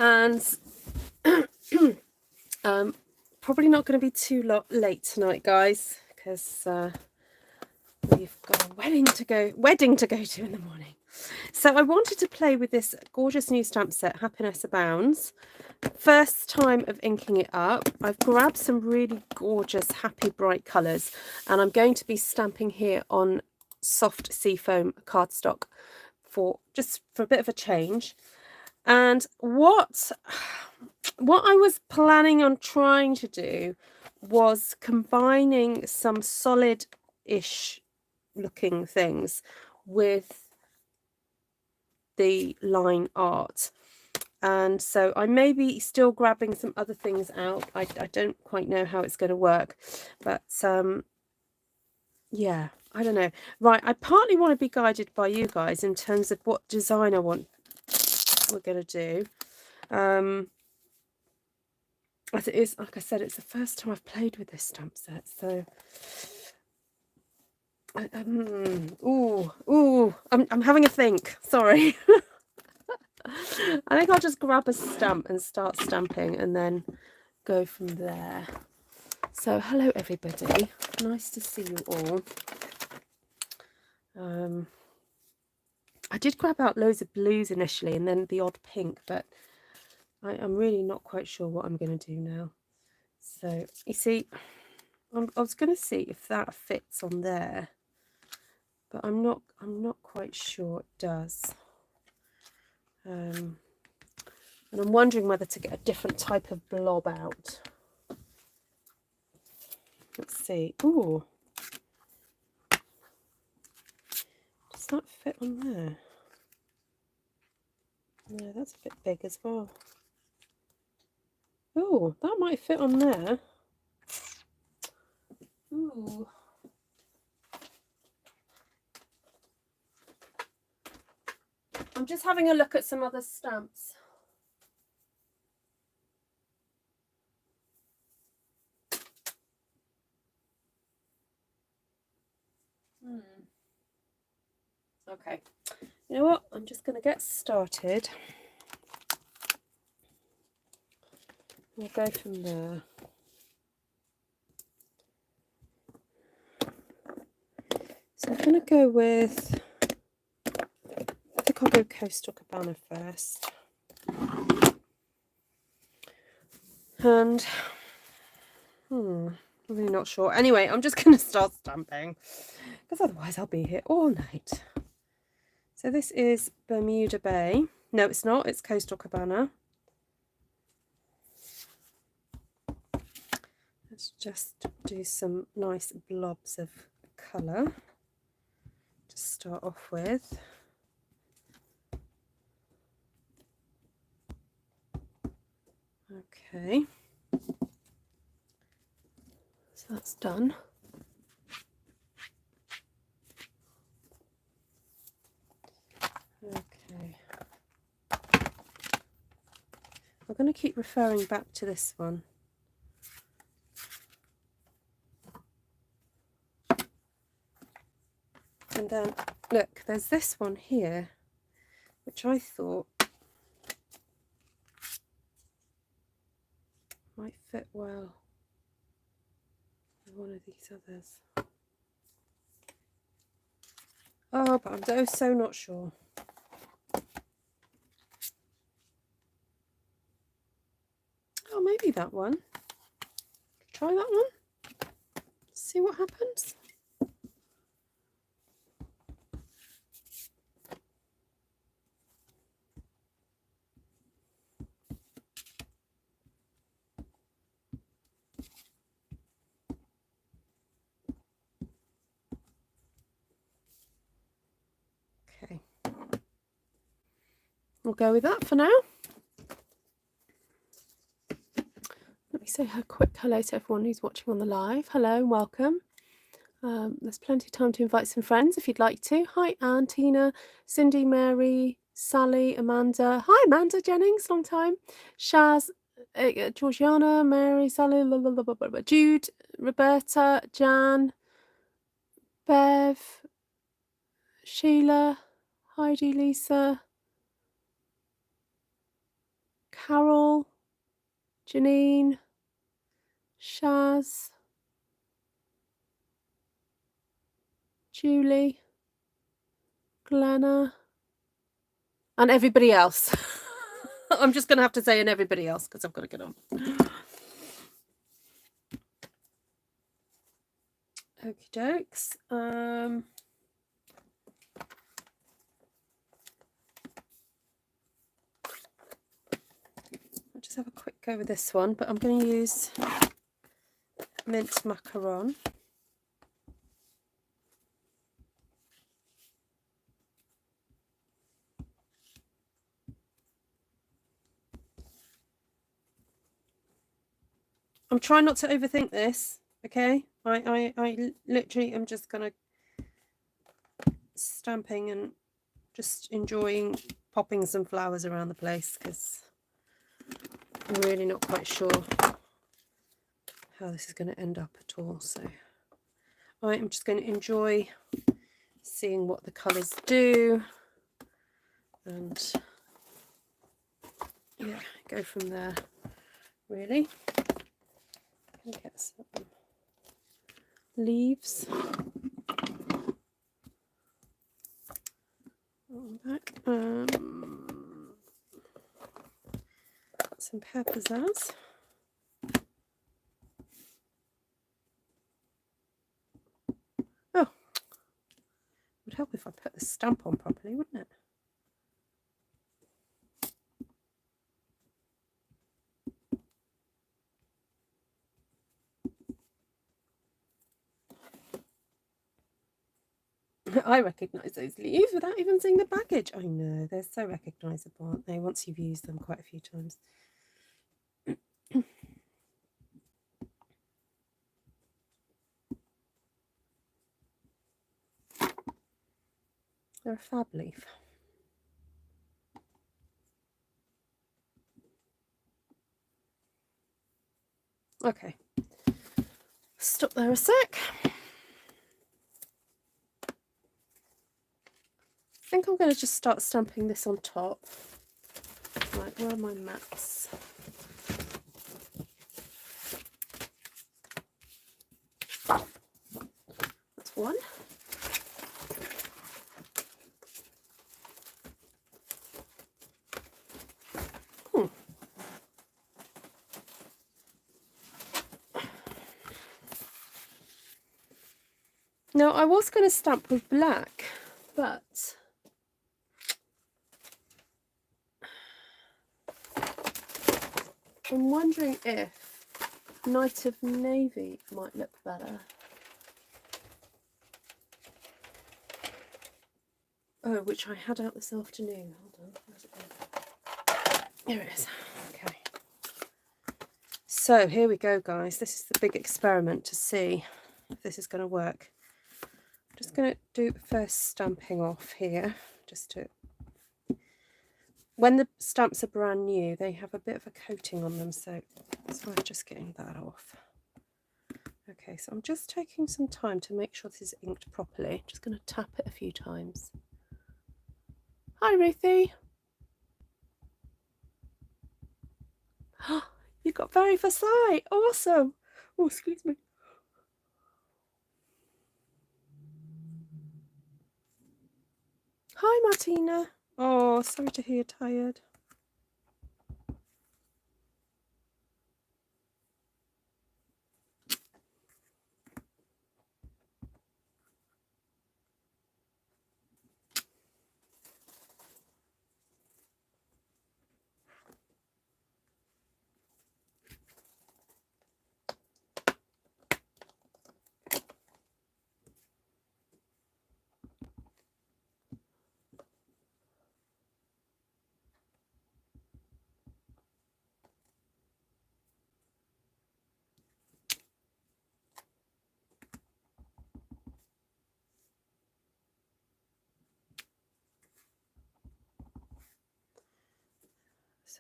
And probably not going to be too late tonight, guys, because we've got a wedding to go to in the morning. So I wanted to play with this gorgeous new stamp set, Happiness Abounds. First time of inking it up. I've grabbed some really gorgeous, happy, bright colours, and I'm going to be stamping here on soft seafoam cardstock for a bit of a change. And what I was planning on trying to do was combining some solid-ish looking things with the line art. And so I may be still grabbing some other things out. I don't quite know how it's going to work, but yeah, I don't know. Right, I partly want to be guided by you guys in terms of what design we're going to do. As it is, like I said, it's the first time I've played with this stamp set, so I'm having a think. Sorry. I think I'll just grab a stamp and start stamping and then go from there. So hello everybody, nice to see you all. I did grab out loads of blues initially and then the odd pink, but I'm really not quite sure what I'm going to do now. So you see, I was going to see if that fits on there, but I'm not quite sure it does. And I'm wondering whether to get a different type of blob out. Let's see. Ooh, does that fit on there? No, that's a bit big as well. Oh, that might fit on there. Ooh. I'm just having a look at some other stamps. Okay, you know what? I'm just going to get started. We'll go from there. So I'm going to go with, I think I'll go Coastal Cabana first. And, I'm really not sure. Anyway, I'm just going to start stamping, because otherwise I'll be here all night. So this is Bermuda Bay. No, it's not. It's Coastal Cabana. Let's just do some nice blobs of colour to start off with. Okay. So that's done. Okay. I'm going to keep referring back to this one. And then, look, there's this one here, which I thought might fit well with one of these others. Oh, but I'm so not sure. Oh, maybe that one. Try that one. See what happens. Okay. We'll go with that for now. Let me say a quick hello to everyone who's watching on the live. Hello and welcome. There's plenty of time to invite some friends if you'd like to. Hi, Anne, Tina, Cindy, Mary, Sally, Amanda. Hi, Amanda Jennings, long time. Shaz, Georgiana, Mary, Sally, Jude, Roberta, Jan, Bev, Sheila, Heidi, Lisa, Carol, Janine, Shaz, Julie, Glenna, and everybody else. I'm just going to have to say and everybody else because I've got to get on. Okie dokes. I'll just have a quick go with this one, but I'm going to use mint macaron. I'm trying not to overthink this, okay? I literally am just going to stamping and just enjoying popping some flowers around the place because I'm really not quite sure how this is going to end up at all. So I am just going to enjoy seeing what the colours do and yeah, go from there really. Get some leaves on back. Some Pear Pizzaz. Oh, it would help if I put the stamp on properly, wouldn't it? I recognise those leaves without even seeing the package. I know, they're so recognisable, aren't they, once you've used them quite a few times. They're a fab leaf. Okay, stop there a sec. I think I'm going to just start stamping this on top. Right, where are my mats? That's one. Now, I was going to stamp with black, but I'm wondering if Night of Navy might look better. Oh, which I had out this afternoon. Hold on, where's it gone? Here it is. Okay. So here we go, guys. This is the big experiment to see if this is going to work. I'm just going to do first stamping off here, just to... When the stamps are brand new, they have a bit of a coating on them, so it's worth just getting that off. Okay, so I'm just taking some time to make sure this is inked properly. Just going to tap it a few times. Hi, Ruthie. You got very first sight. Awesome. Oh, excuse me. Hi, Martina. Oh, sorry to hear you're tired.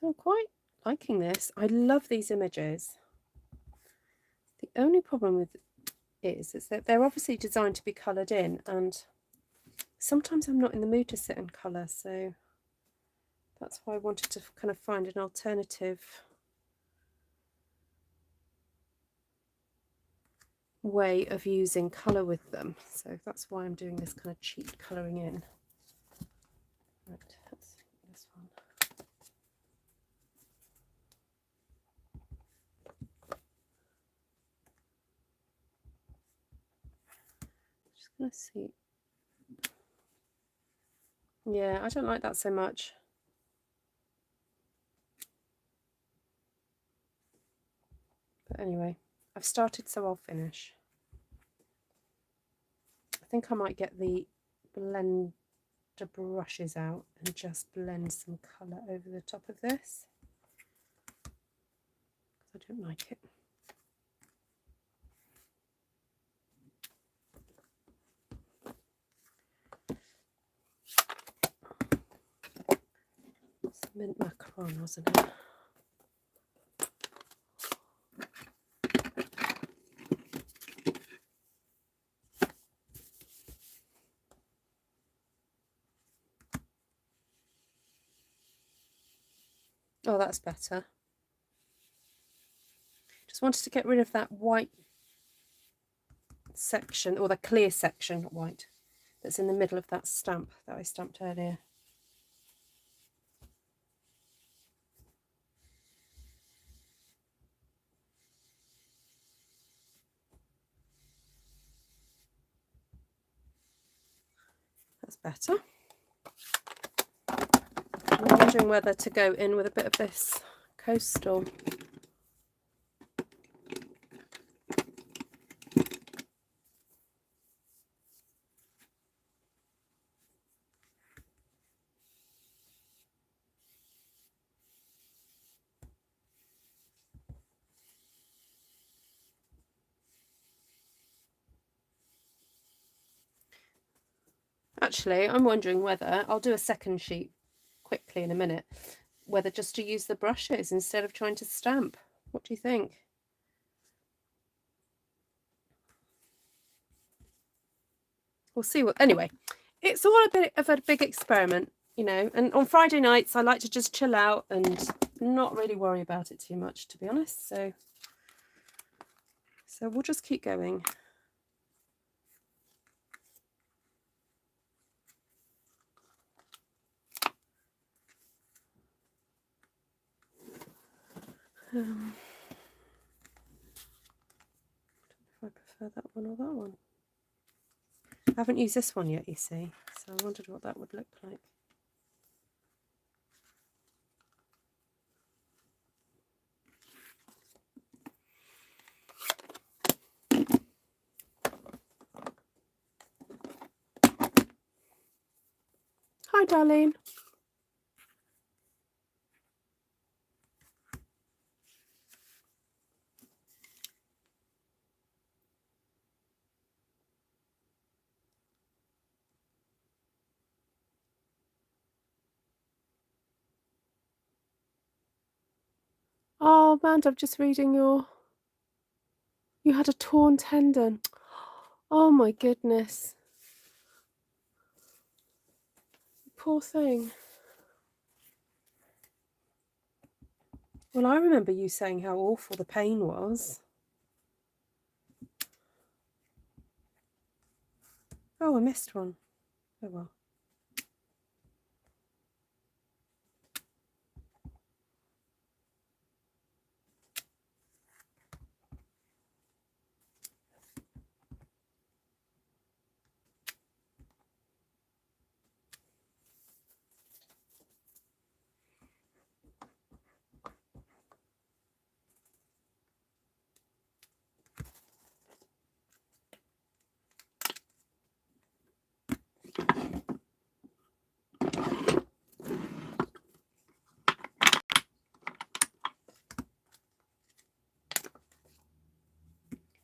So I'm quite liking this. I love these images. The only problem with is that they're obviously designed to be coloured in, and sometimes I'm not in the mood to sit and colour, so That's why I wanted to kind of find an alternative way of using colour with them. So that's why I'm doing this kind of cheat colouring in. Right, let's see this one. Just gonna see. Yeah, I don't like that so much. But anyway, I've started, so I'll finish. I think I might get the blender brushes out and just blend some colour over the top of this. I don't like it. It's mint macaron, wasn't it? Oh, that's better. Just wanted to get rid of that white section, or the clear section, not white, that's in the middle of that stamp that I stamped earlier. That's better. I'm wondering whether to go in with a bit of this coastal. Actually, I'm wondering whether I'll do a second sheet quickly in a minute, whether just to use the brushes instead of trying to stamp. What do you think? We'll see. What anyway, it's all a bit of a big experiment, you know, and on Friday nights I like to just chill out and not really worry about it too much, to be honest. So we'll just keep going. I don't know if I prefer that one or that one. I haven't used this one yet, you see, so I wondered what that would look like. Hi, darling. Oh, man, I'm just reading you had a torn tendon. Oh my goodness. Poor thing. Well, I remember you saying how awful the pain was. Oh, I missed one. Oh well.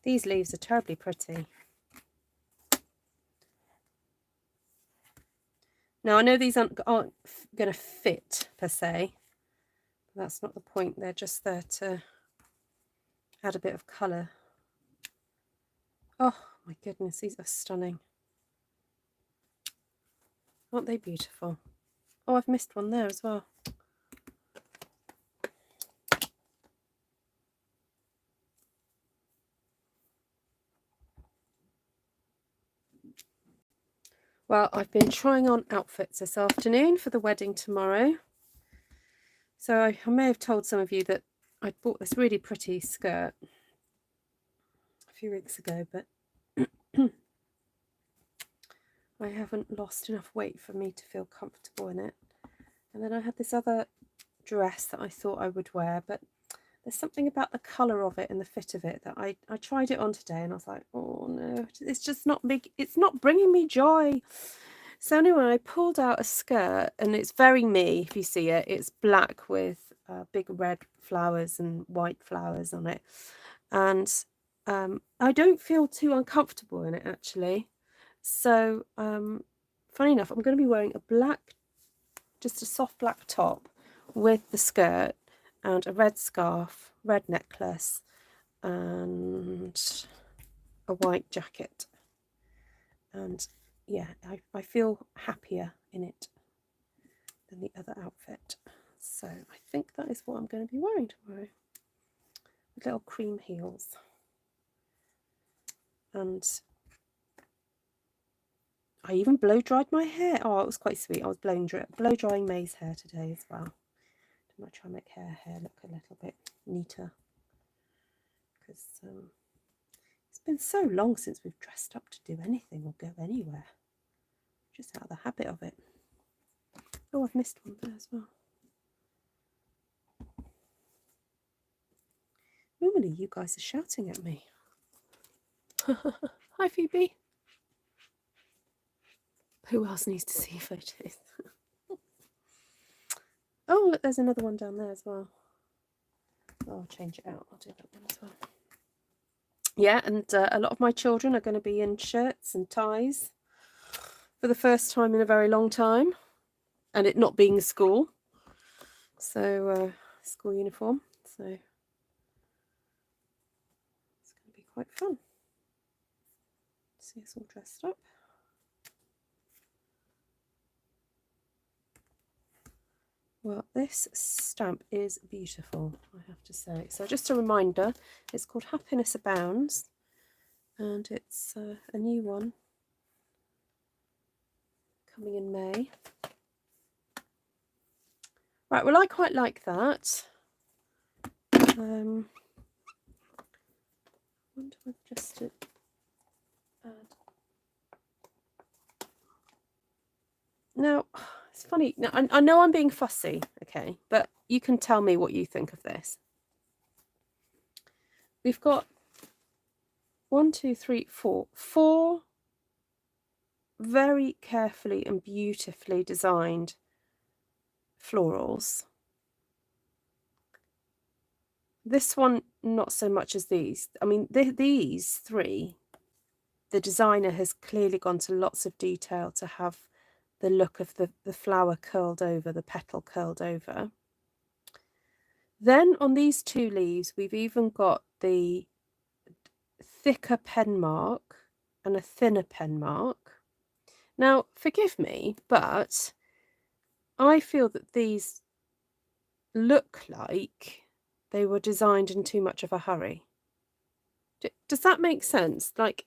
These leaves are terribly pretty. Now, I know these aren't going to fit per se. That's not the point. They're just there to add a bit of colour. Oh my goodness, these are stunning. Aren't they beautiful? Oh, I've missed one there as well. Well, I've been trying on outfits this afternoon for the wedding tomorrow. So I may have told some of you that I bought this really pretty skirt a few weeks ago, but I haven't lost enough weight for me to feel comfortable in it. And then I had this other dress that I thought I would wear, but there's something about the colour of it and the fit of it that I tried it on today and I was like, oh no, it's just not big, it's not bringing me joy. So anyway, I pulled out a skirt, and it's very me, if you see it. It's black with big red flowers and white flowers on it. And I don't feel too uncomfortable in it, actually. So funny enough, I'm going to be wearing a black, just a soft black top with the skirt and a red scarf, red necklace, and a white jacket. And yeah, I feel happier in it than the other outfit. So I think that is what I'm going to be wearing tomorrow. With little cream heels. And I even blow dried my hair. Oh, it was quite sweet. I was blow drying May's hair today as well. I might try and make her hair look a little bit neater. Because it's been so long since we've dressed up to do anything or go anywhere. Just out of the habit of it. Oh, I've missed one there as well. Normally you guys are shouting at me. Hi, Phoebe. Who else needs to see photos? Oh, look, there's another one down there as well. Oh, I'll change it out. I'll do that one as well. Yeah, and a lot of my children are going to be in shirts and ties for the first time in a very long time, and it not being school. So, school uniform. So, it's going to be quite fun. See us all dressed up. Well, this stamp is beautiful, I have to say. So just a reminder, it's called Happiness Abounds, and it's a new one coming in May. Right, well, I quite like that. I wonder if just to add. Now, it's funny. Now, I know I'm being fussy, okay, but you can tell me what you think of this. We've got 1, 2, 3, 4. 4 very carefully and beautifully designed florals. This one, not so much as these. I mean, these 3, the designer has clearly gone to lots of detail to have the look of the flower curled over, the petal curled over. Then on these 2 leaves, we've even got the thicker pen mark and a thinner pen mark. Now, forgive me, but I feel that these look like they were designed in too much of a hurry. Does that make sense? Like,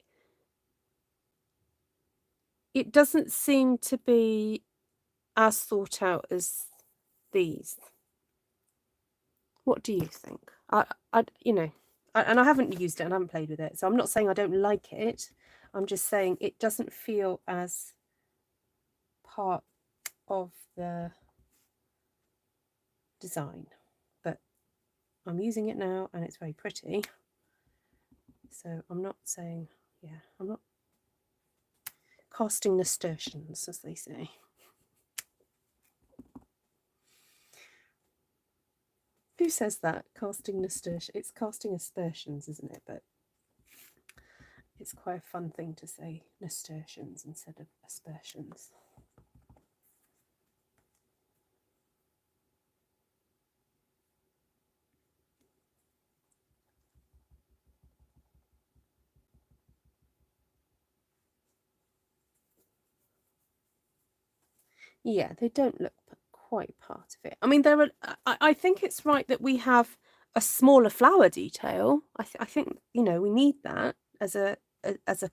it doesn't seem to be as thought out as these. What do you think? You know, and I haven't used it and I haven't played with it, so I'm not saying I don't like it. I'm just saying it doesn't feel as part of the design. But I'm using it now and it's very pretty. So I'm not saying, yeah, I'm not casting nasturtiums, as they say. Who says that? Casting nasturtiums? It's casting aspersions, isn't it? But it's quite a fun thing to say, nasturtiums instead of aspersions. Yeah, they don't look quite part of it. I mean, there are. I think it's right that we have a smaller flower detail. I think, you know, we need that as a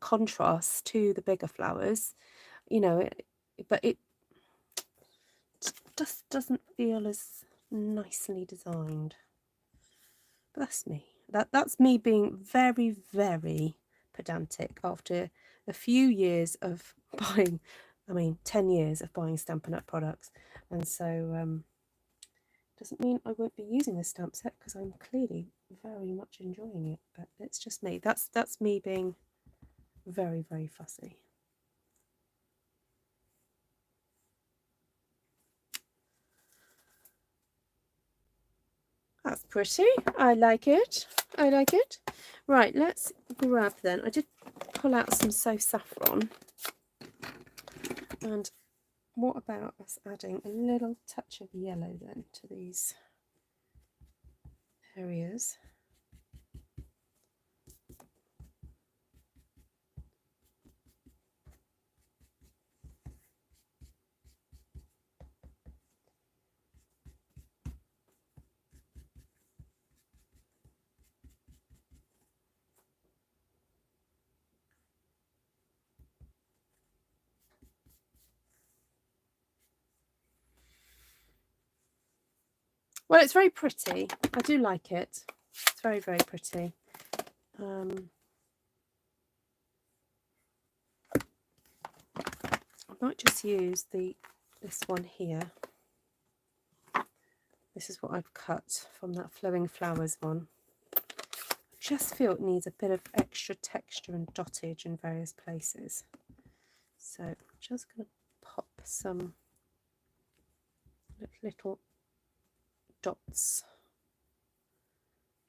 contrast to the bigger flowers. You know, but it just doesn't feel as nicely designed. But that's me. That's me being very, very pedantic after a few years of buying, I mean 10 years of buying Stampin' Up products. And so doesn't mean I won't be using this stamp set, because I'm clearly very much enjoying it, but it's just me. That's me being very, very fussy. That's pretty. I like it. I like it. Right, let's grab then. I did pull out some Saffron. And what about us adding a little touch of yellow then to these areas? Well, it's very pretty. I do like it. It's very, very pretty. I might just use this one here. This is what I've cut from that Flowing Flowers one. I just feel it needs a bit of extra texture and dottage in various places. So I'm just going to pop some little dots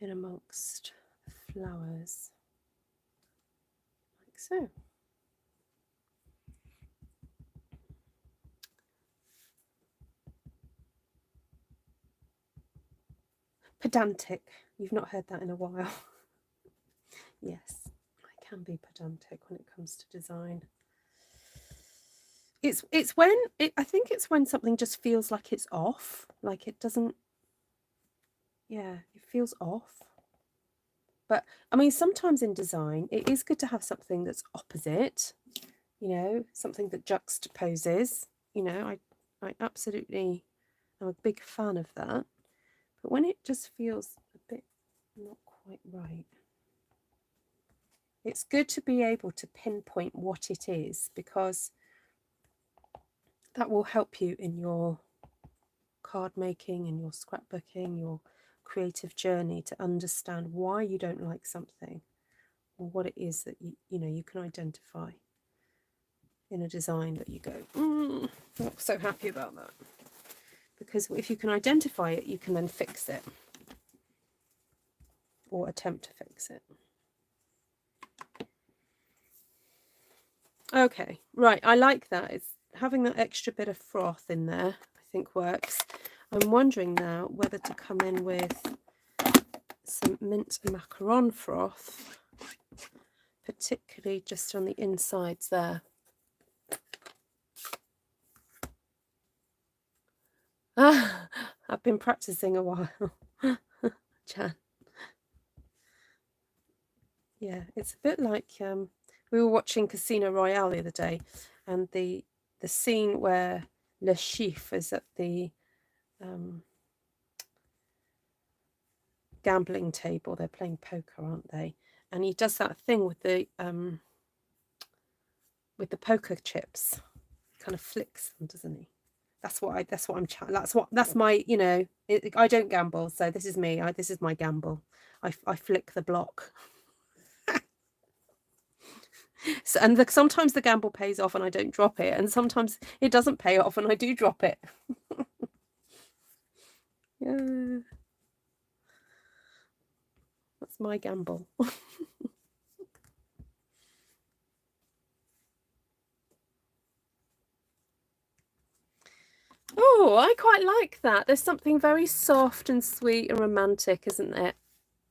in amongst the flowers, like so. Pedantic. You've not heard that in a while. Yes, I can be pedantic when it comes to design. It's when I think it's when something just feels like it's off, like it doesn't. Yeah, it feels off. But I mean, sometimes in design, it is good to have something that's opposite. You know, something that juxtaposes. You know, I absolutely am a big fan of that. But when it just feels a bit not quite right, it's good to be able to pinpoint what it is, because that will help you in your card making, in your scrapbooking, your creative journey, to understand why you don't like something, or what it is that you know you can identify in a design that you go, I'm not so happy about that. Because if you can identify it, you can then fix it, or attempt to fix it. Okay, right, I like that. It's having that extra bit of froth in there, I think works. I'm wondering now whether to come in with some mint macaron froth, particularly just on the insides there. I've been practicing a while. Jan. Yeah, it's a bit like we were watching Casino Royale the other day, and the scene where Le Chiffre is at the gambling table. They're playing poker, aren't they? And he does that thing with the poker chips, kind of flicks them, doesn't he? That's my, you know, I don't gamble, so this is me. This is my gamble. I flick the block. So, and sometimes the gamble pays off and I don't drop it, and sometimes it doesn't pay off and I do drop it. Yeah, that's my gamble. Oh, I quite like that. There's something very soft and sweet and romantic, isn't it?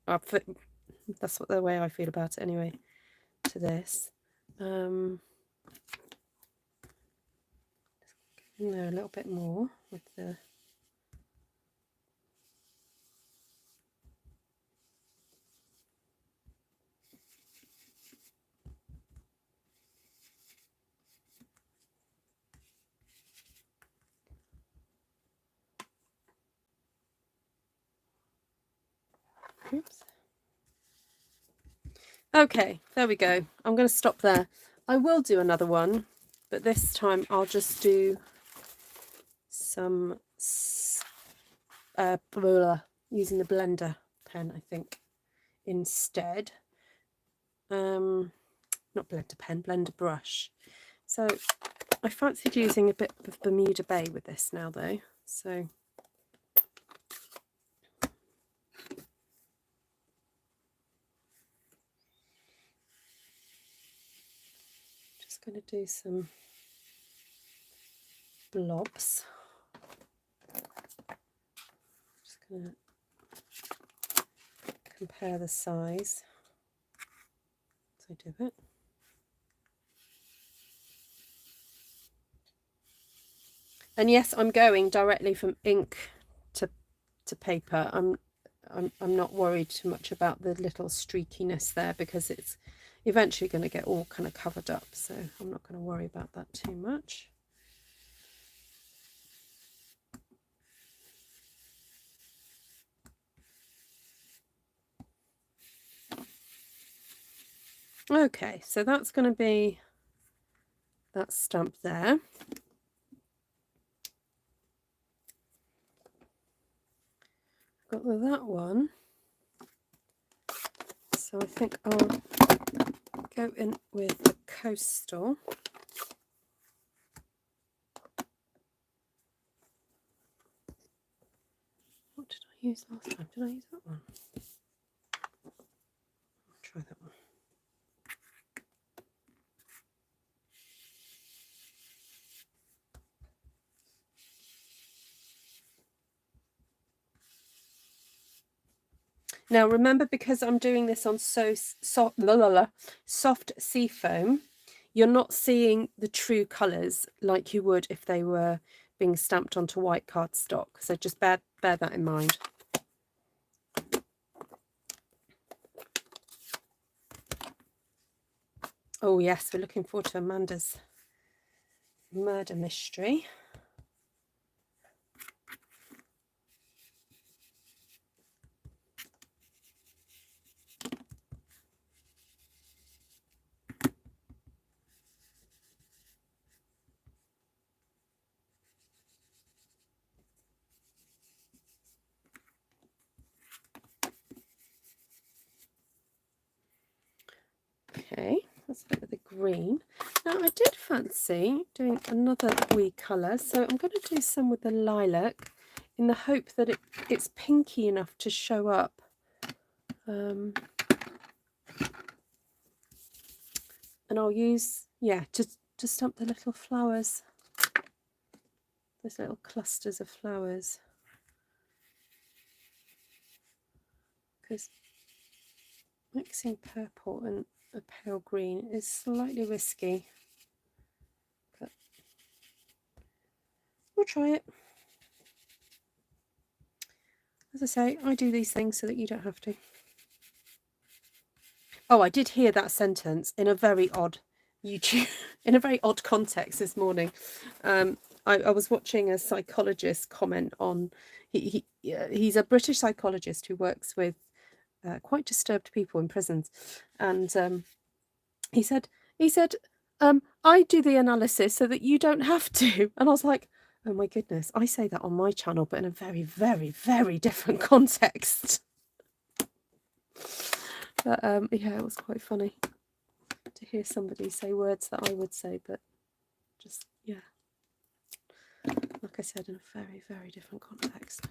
That's the way I feel about it anyway, to this. in there a little bit more with the oops. Okay, there we go. I'm going to stop there. I will do another one, but this time I'll just do some using the blender pen, I think, instead. Not blender pen, blender brush. So I fancied using a bit of Bermuda Bay with this now, though. So just going to do some blobs. Just going to compare the size as I do it. And yes, I'm going directly from ink to paper. I'm not worried too much about the little streakiness there because it's eventually going to get all kind of covered up, so I'm not going to worry about that too much. Okay, so that's going to be that stamp there. Got that one. So I think I'll go in with the coastal. What did I use last time? Did I use that one? I'll try that one. Now remember, because I'm doing this on soft seafoam, you're not seeing the true colours like you would if they were being stamped onto white cardstock. So just bear that in mind. Oh yes, we're looking forward to Amanda's murder mystery. Okay, that's a bit of the green. Now I did fancy doing another wee colour, so I'm going to do some with the lilac in the hope that it's pinky enough to show up. And I'll use, yeah, to stamp the little flowers, those little clusters of flowers, because mixing purple and a pale green is slightly risky, but we'll try it. As I say, I do these things so that you don't have to. Oh, I did hear that sentence in a very odd YouTube, in a very odd context this morning. I was watching a psychologist comment on, he's a British psychologist who works with quite disturbed people in prisons, and he said, I do the analysis so that you don't have to. And I was like, oh my goodness, I say that on my channel, but in a very, very, very different context. But yeah, it was quite funny to hear somebody say words that I would say, but just, yeah, like I said, in a very, very different context.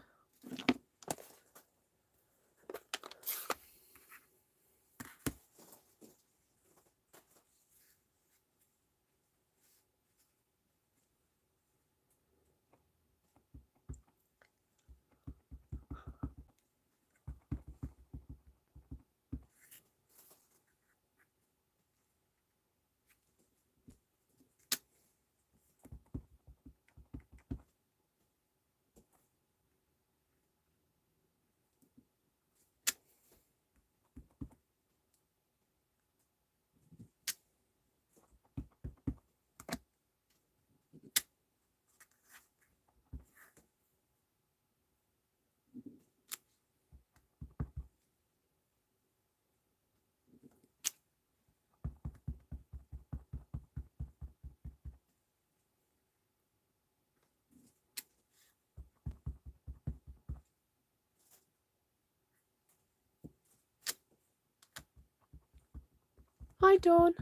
Hi, Dawn.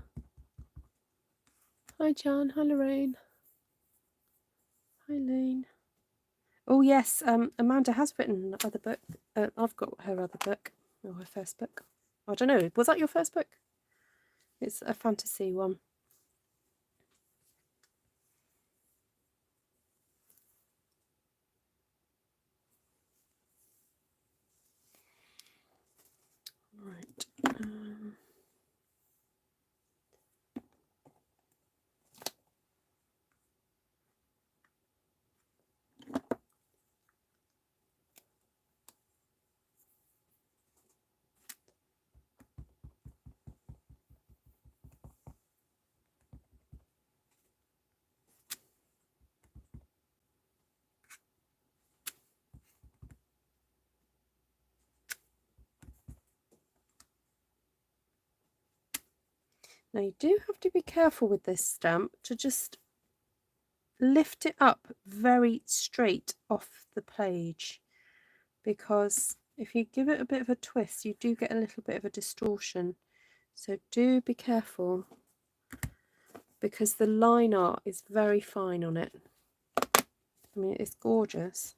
Hi, Jan. Hi, Lorraine. Hi, Lane. Oh, yes, Amanda has written another book. I've got her other book, or her first book. I don't know. Was that your first book? It's a fantasy one. Right. Now you do have to be careful with this stamp to just lift it up very straight off the page, because if you give it a bit of a twist you do get a little bit of a distortion, so do be careful because the line art is very fine on it. I mean, it's gorgeous,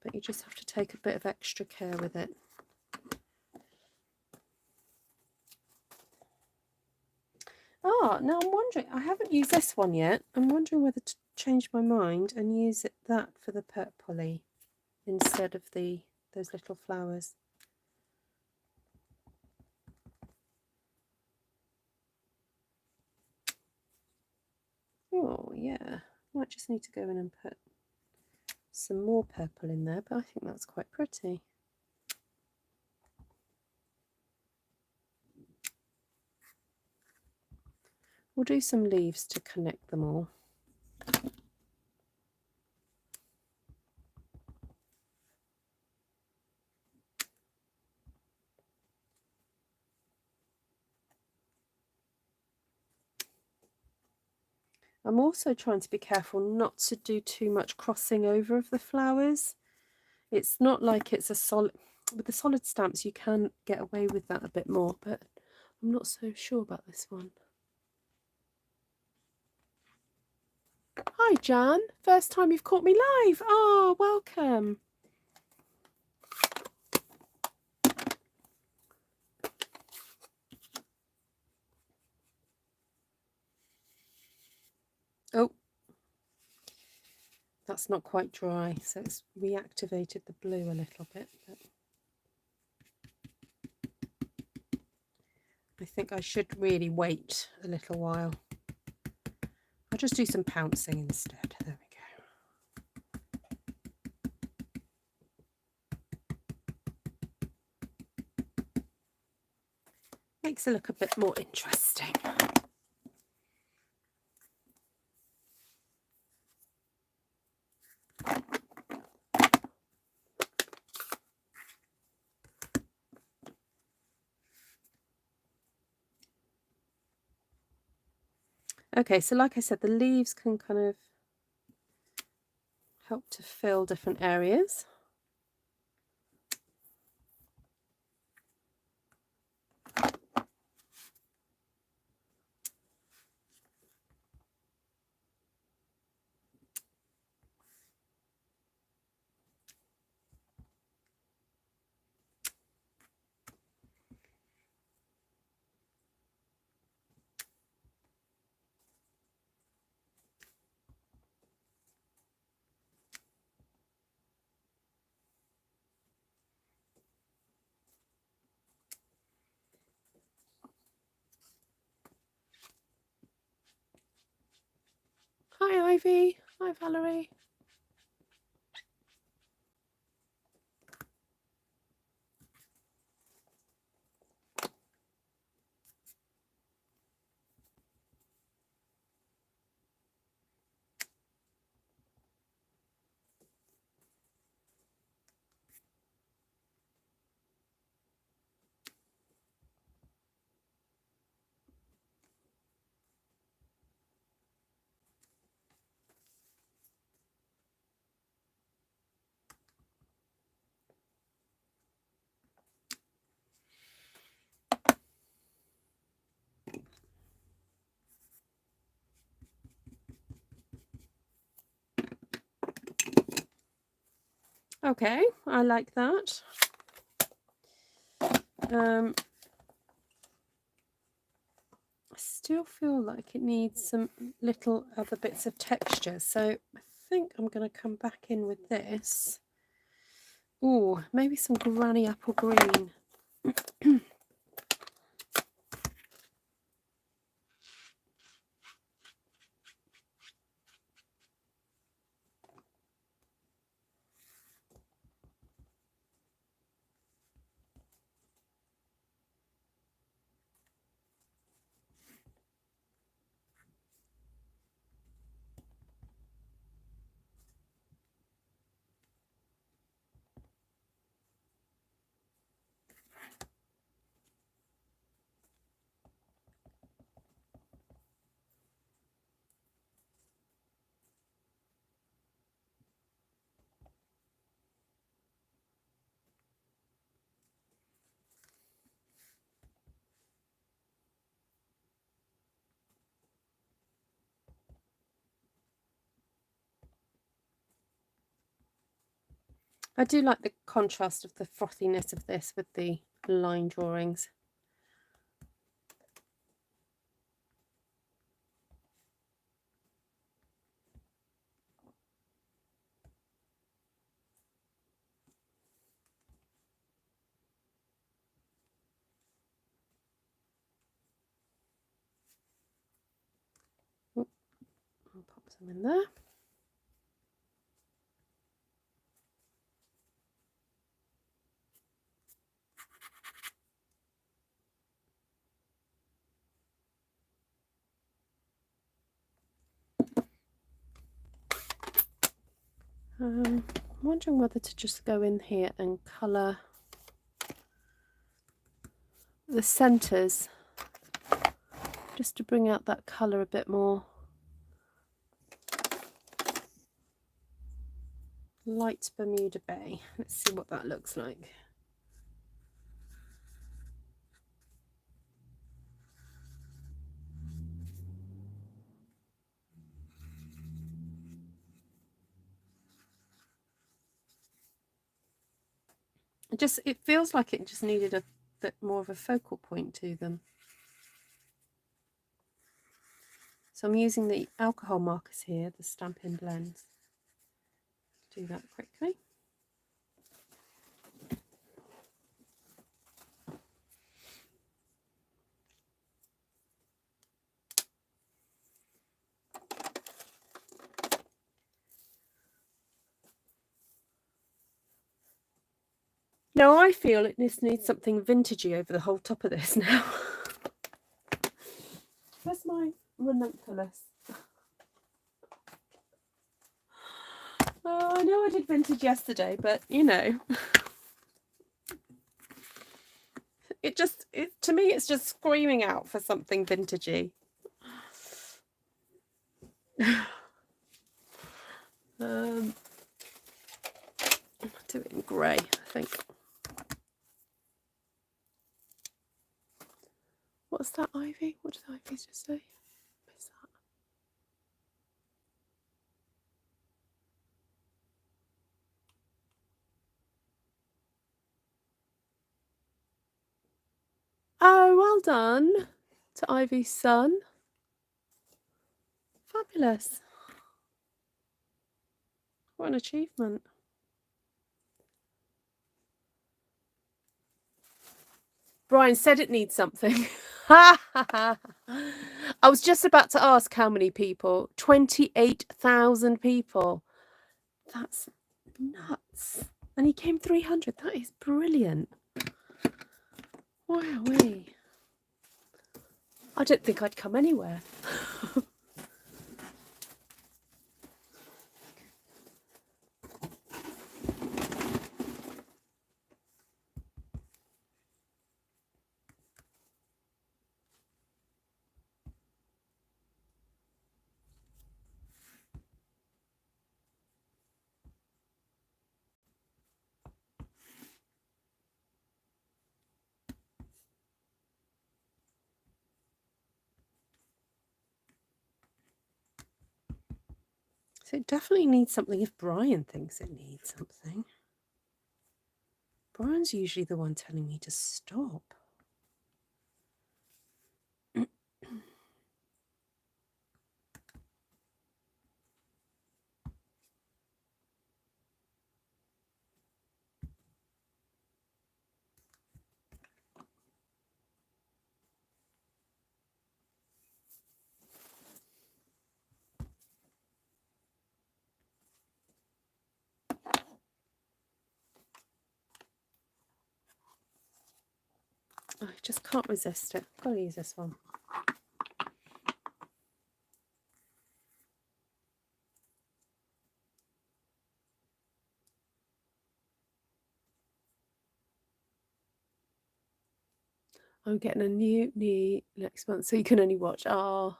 but you just have to take a bit of extra care with it. Now I'm wondering, I haven't used this one yet. I'm wondering whether to change my mind and use that for the purpley instead of those little flowers. Oh yeah, might just need to go in and put some more purple in there, but I think that's quite pretty. We'll do some leaves to connect them all. I'm also trying to be careful not to do too much crossing over of the flowers. It's not like it's a solid, with the solid stamps you can get away with that a bit more, but I'm not so sure about this one. Hi Jan, first time you've caught me live. Oh, welcome. Oh, that's not quite dry, so it's reactivated the blue a little bit. But I think I should really wait a little while. I'll just do some pouncing instead. There we go. Makes it look a bit more interesting. Okay, so like I said, the leaves can kind of help to fill different areas. Hi Ivy, hi Valerie. Okay, I like that. I still feel like it needs some little other bits of texture, so I think I'm going to come back in with this. Ooh, maybe some granny apple green. I do like the contrast of the frothiness of this with the line drawings. Ooh, I'll pop some in there. I'm wondering whether to just go in here and colour the centres, just to bring out that colour a bit more. Light Bermuda Bay. Let's see what that looks like. It feels like it just needed a bit more of a focal point to them. So I'm using the alcohol markers here, the Stampin' Blends. Do that quickly. Now I feel it just needs something vintagey over the whole top of this now. Where's my ranunculus? Oh, I know I did vintage yesterday, but you know, to me, it's just screaming out for something vintagey. I'll do it in grey, I think. What's that, Ivy? What does Ivy just say? What's that? Oh, well done to Ivy's son. Fabulous. What an achievement. Brian said it needs something. I was just about to ask how many people. 28,000 people. That's nuts. And he came 300. That is brilliant. Wowee. I don't think I'd come anywhere. So it definitely needs something if Brian thinks it needs something. Brian's usually the one telling me to stop. I just can't resist it. I've got to use this one. I'm getting a new knee next month, so you can only watch. Ah.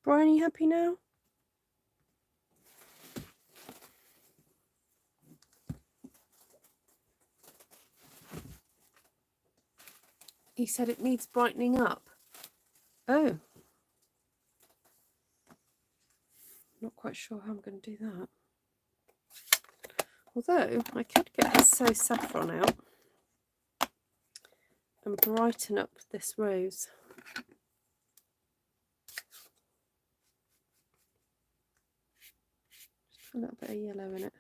Brian, are you happy now? He said it needs brightening up. Oh. Not quite sure how I'm going to do that. Although I could get this Saffron out and brighten up this rose. Just a little bit of yellow in it.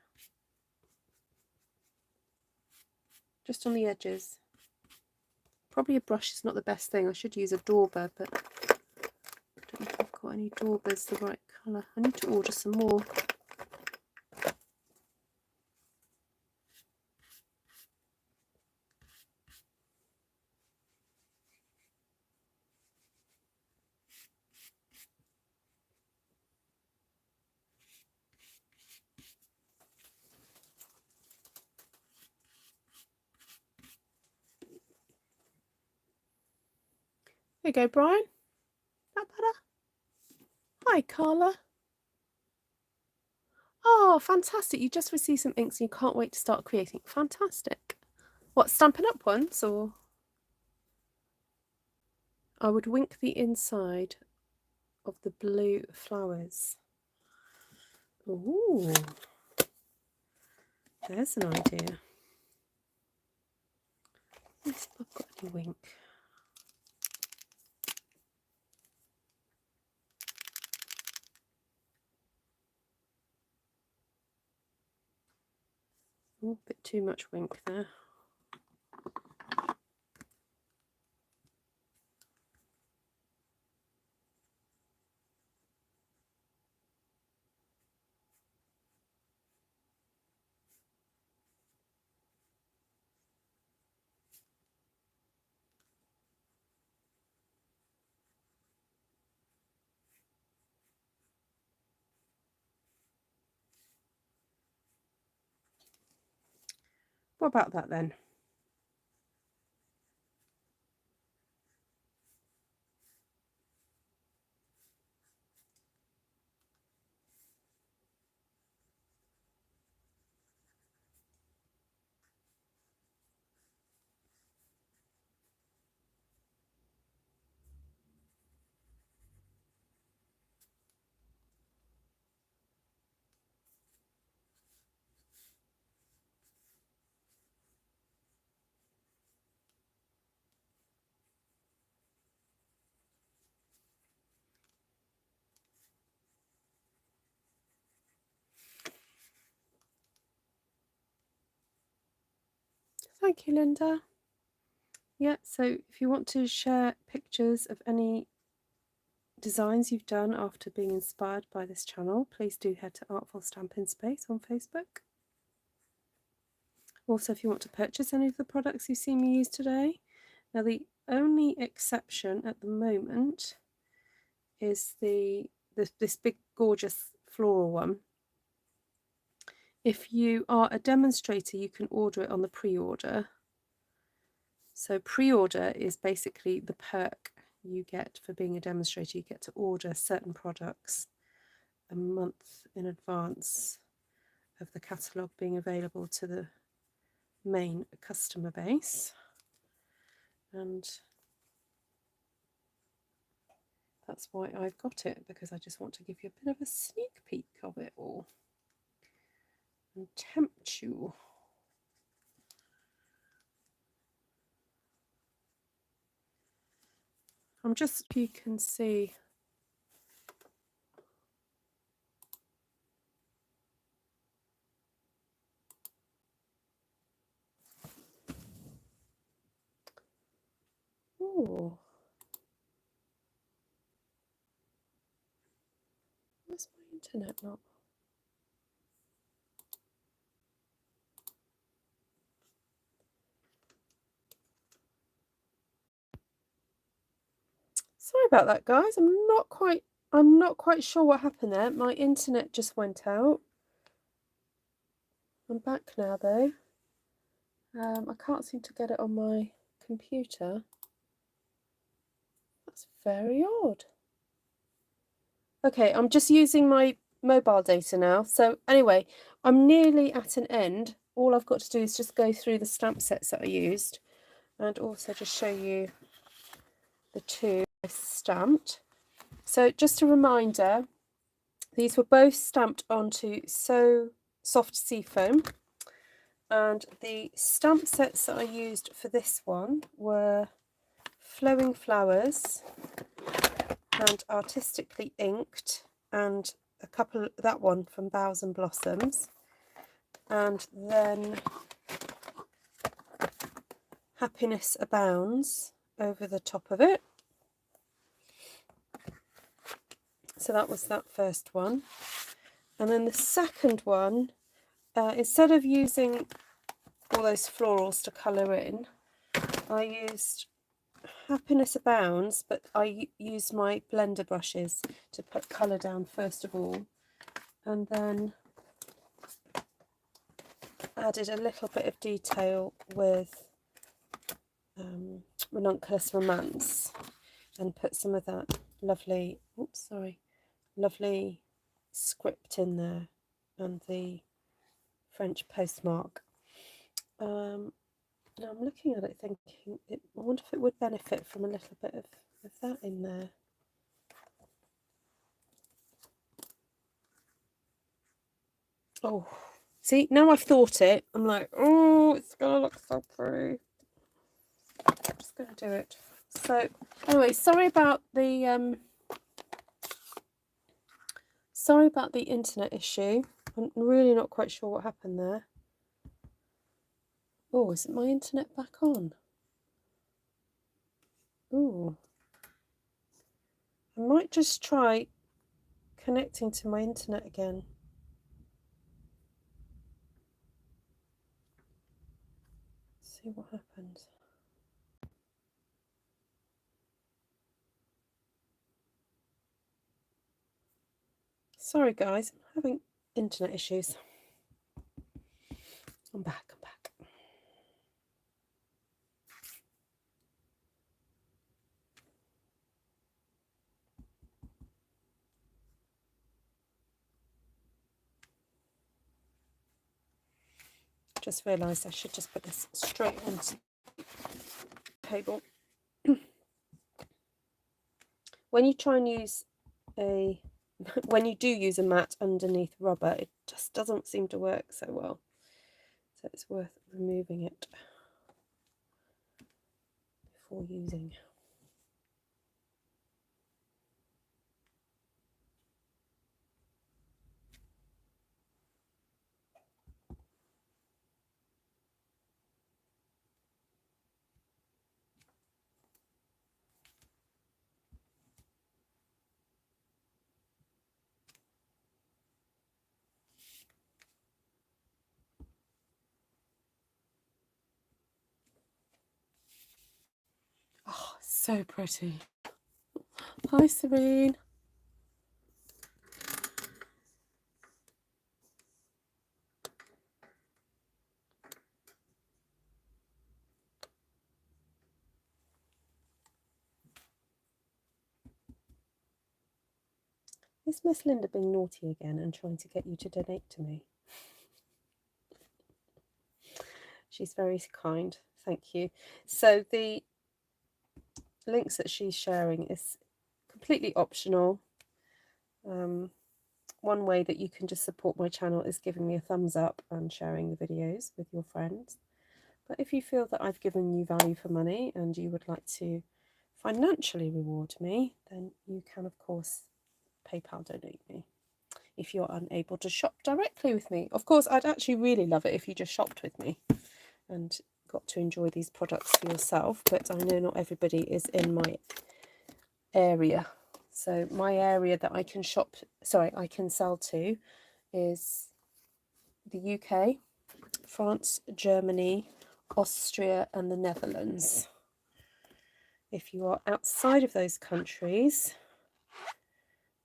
Just on the edges. Probably a brush is not the best thing. I should use a dauber, but I don't know if I've got any daubers the right colour. I need to order some more. There you go, Brian. That better? Hi, Carla. Oh, fantastic. You just received some inks and you can't wait to start creating. Fantastic. What, Stampin' Up ones or? I would wink the inside of the blue flowers. Ooh. There's an idea. Let's see if I've got any wink. Oh, a bit too much wink there. What about that then? Thank you, Linda. Yeah, so if you want to share pictures of any designs you've done after being inspired by this channel, please do head to Artful Stampin Space on Facebook. Also, if you want to purchase any of the products you've seen me use today, now the only exception at the moment is this big gorgeous floral one, if you are a demonstrator, you can order it on the pre-order. So pre-order is basically the perk you get for being a demonstrator. You get to order certain products a month in advance of the catalogue being available to the main customer base. And that's why I've got it, because I just want to give you a bit of a sneak peek of it all and tempt you. I'm just, you can see, oh, where's my internet not? Sorry about that, guys. I'm not quite sure what happened there. My internet just went out. I'm back now though. I can't seem to get it on my computer. That's very odd. Okay, I'm just using my mobile data now. So anyway, I'm nearly at an end. All I've got to do is just go through the stamp sets that I used and also just show you the two I stamped. So just a reminder, these were both stamped onto So Soft Seafoam, and the stamp sets that I used for this one were Flowing Flowers and Artistically Inked, and a couple, that one from Boughs and Blossoms, and then Happiness Abounds over the top of it. So that was that first one. And then the second one, instead of using all those florals to colour in, I used Happiness Abounds, but I used my blender brushes to put colour down first of all, and then added a little bit of detail with Ranunculus Romance, and put some of that lovely, lovely script in there and the French postmark. Now I'm looking at it thinking, I wonder if it would benefit from a little bit of that in there. Oh, see, now I've thought it, I'm like, oh, it's gonna look so pretty. I'm just gonna do it. So anyway, sorry about the internet issue. I'm really not quite sure what happened there. Oh, isn't my internet back on? Oh, I might just try connecting to my internet again. See what happens. Sorry guys, I'm having internet issues. I'm back. Just realised I should just put this straight onto the table. When you try and use when you do use a mat underneath rubber, it just doesn't seem to work so well. So it's worth removing it before using. Oh, so pretty. Hi, Serene. Is Miss Linda being naughty again and trying to get you to donate to me? She's very kind. Thank you. So the links that she's sharing is completely optional. One way that you can just support my channel is giving me a thumbs up and sharing the videos with your friends. But if you feel that I've given you value for money and you would like to financially reward me, then you can, of course, PayPal donate me if you're unable to shop directly with me. Of course, I'd actually really love it if you just shopped with me and got to enjoy these products for yourself, but I know not everybody is in my area. So my area that I can I can sell to is the UK, France, Germany, Austria and the Netherlands. If you are outside of those countries,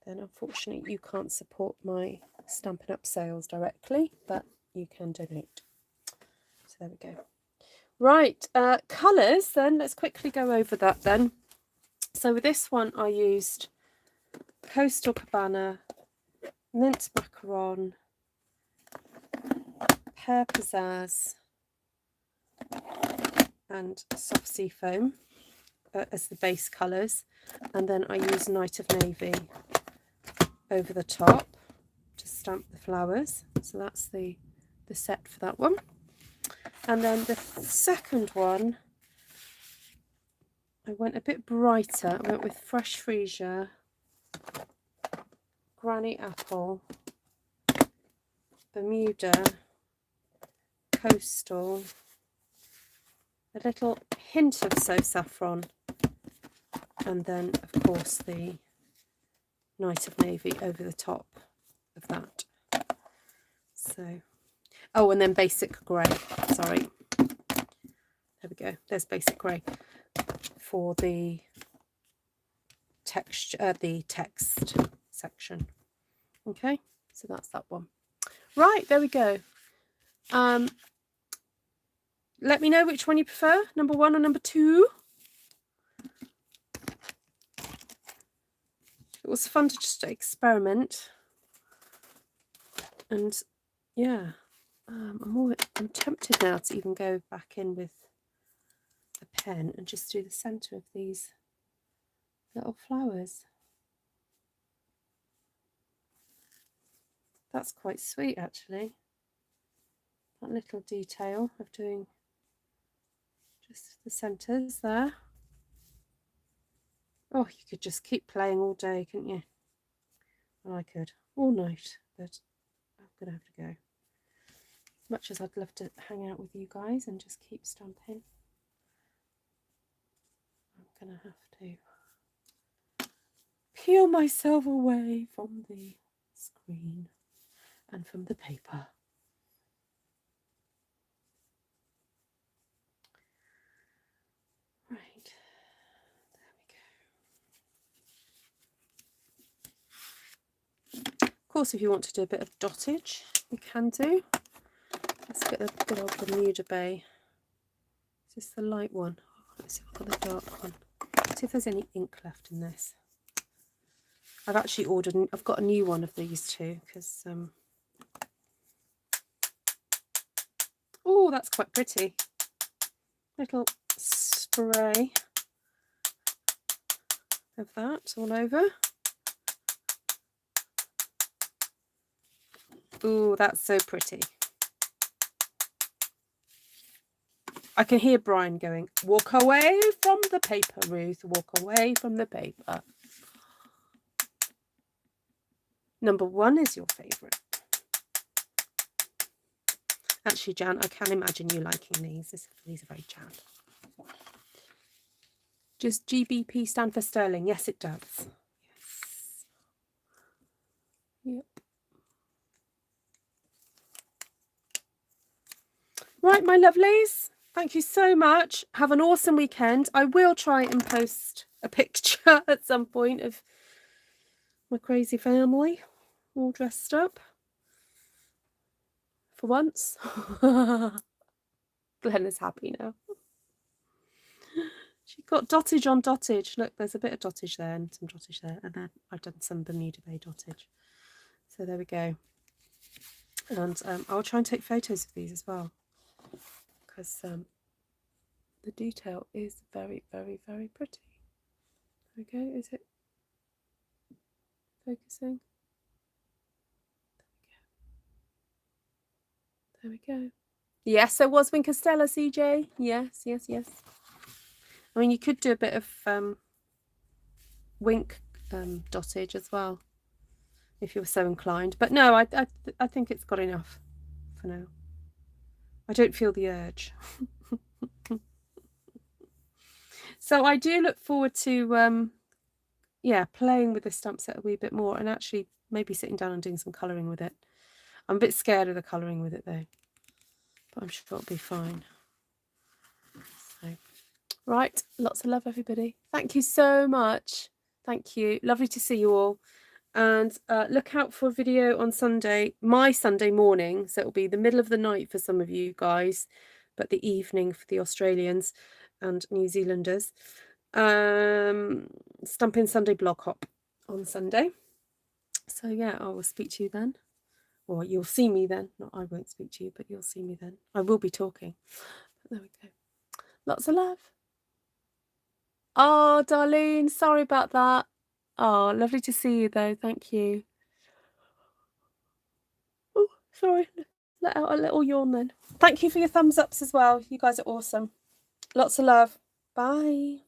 then unfortunately you can't support my Stampin' Up sales directly, but you can donate. So there we go. Right, colours then, let's quickly go over that then. So with this one I used Coastal Cabana, Mint Macaron, Pear Pizzaz and Soft Sea Foam as the base colours, and then I use Night of Navy over the top to stamp the flowers. So that's the set for that one. And then the second one, I went a bit brighter. I went with Fresh Freesia, Granny Apple, Bermuda, Coastal, a little hint of Saffron, and then of course the Night of Navy over the top of that. So, oh, and then Basic Grey, sorry. There we go, there's Basic Grey for the text section. Okay, so that's that one. Right, there we go. Let me know which one you prefer, number 1 or number 2. It was fun to just experiment, and yeah, I'm tempted now to even go back in with a pen and just do the centre of these little flowers. That's quite sweet actually, that little detail of doing just the centres there. Oh, you could just keep playing all day, couldn't you? Well, I could all night, but I'm gonna have to go. As much as I'd love to hang out with you guys and just keep stamping, I'm gonna have to peel myself away from the screen and from the paper. Right, there we go. Of course, if you want to do a bit of dottage, you can do. Let's get a good old Bermuda Bay. Is this the light one? Let's see if I've got the dark one. See if there's any ink left in this. I've actually ordered, I've got a new one of these two because oh, that's quite pretty. Little spray of that all over. Oh, that's so pretty. I can hear Brian going, walk away from the paper, Ruth, walk away from the paper. Number 1 is your favourite. Actually, Jan, I can imagine you liking these. These are very Jan. Does GBP stand for sterling? Yes, it does. Yes. Yep. Right, my lovelies. Thank you so much. Have an awesome weekend. I will try and post a picture at some point of my crazy family all dressed up. For once. Glenn is happy now. She got dottage on dottage. Look, there's a bit of dottage there and some dottage there. And then I've done some Bermuda Bay dottage. So there we go. And I'll try and take photos of these as well. Because the detail is very, very, very pretty. There we go. Is it focusing? There we go. Yes, there was Wink Stella, CJ. Yes, yes, yes. I mean, you could do a bit of wink dottage as well, if you were so inclined. But no, I think it's got enough for now. I don't feel the urge. So I do look forward to, yeah, playing with this stamp set a wee bit more and actually maybe sitting down and doing some colouring with it. I'm a bit scared of the colouring with it though, but I'm sure it'll be fine. So, right, lots of love, everybody. Thank you so much. Thank you. Lovely to see you all. And look out for a video on Sunday, my Sunday morning. So it'll be the middle of the night for some of you guys, but the evening for the Australians and New Zealanders. Stampin' Sunday blog hop on Sunday. So yeah, I will speak to you then. Or you'll see me then. Not I won't speak to you, but you'll see me then. I will be talking. But there we go. Lots of love. Oh, Darlene, sorry about that. Oh, lovely to see you though. Thank you. Oh, sorry. Let out a little yawn then. Thank you for your thumbs ups as well. You guys are awesome. Lots of love. Bye.